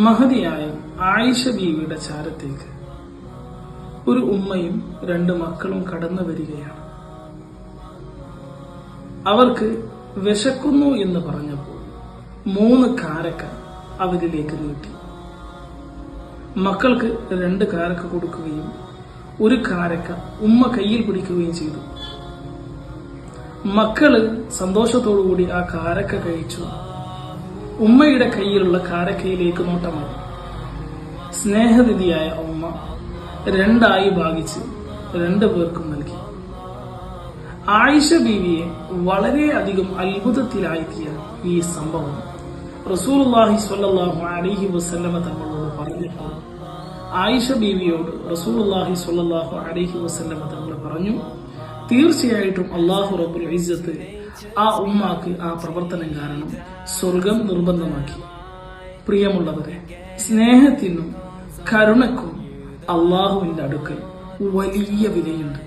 മഹതിയായ ആയിഷ ബീവിയുടെ ചാരത്തേക്ക് ഒരു ഉമ്മയും 2 മക്കളും കടന്നു വരികയാണ്. അവർക്ക് വിശക്കുന്നു എന്ന് പറഞ്ഞപ്പോൾ 3 കാരക്ക അവരിലേക്ക് നീട്ടി. മക്കൾക്ക് 2 കാരക്ക കൊടുക്കുകയും 1 കാരക്ക ഉമ്മ കയ്യിൽ പിടിക്കുകയും ചെയ്തു. മക്കള് സന്തോഷത്തോടുകൂടി ആ കാരക്ക കഴിച്ചു. ഉമ്മയുടെ കയ്യിലുള്ള കാരക്കയിലേക്ക് നോട്ടമായി. സ്നേഹനിധിയായ ഉമ്മ 2 ഭാഗിച്ച് 2 പേർക്കും നൽകി. ആയിഷ ബീവിയെ വളരെയധികം അത്ഭുതത്തിലാക്കിയ ഈ സംഭവം റസൂലുള്ളാഹി സ്വല്ലല്ലാഹു അലൈഹി വസല്ലമ തങ്ങളോട് പറഞ്ഞപ്പോൾ ആയിഷ ബീവിയോട് റസൂലുള്ളാഹി സ്വല്ലല്ലാഹു അലൈഹി വസല്ലമ തങ്ങൾ പറഞ്ഞു, തീർച്ചയായിട്ടും അല്ലാഹു റബ്ബുൽ ഇസ്സത്ത് ആ ഉമ്മാക്ക് ആ പ്രവർത്തനം കാരണം സ്വർഗം നിർബന്ധമാക്കി. പ്രിയമുള്ളവരെ, സ്നേഹത്തിനും കരുണക്കും അല്ലാഹുവിന്റെ അടുക്കൽ വലിയ വിലയുണ്ട്.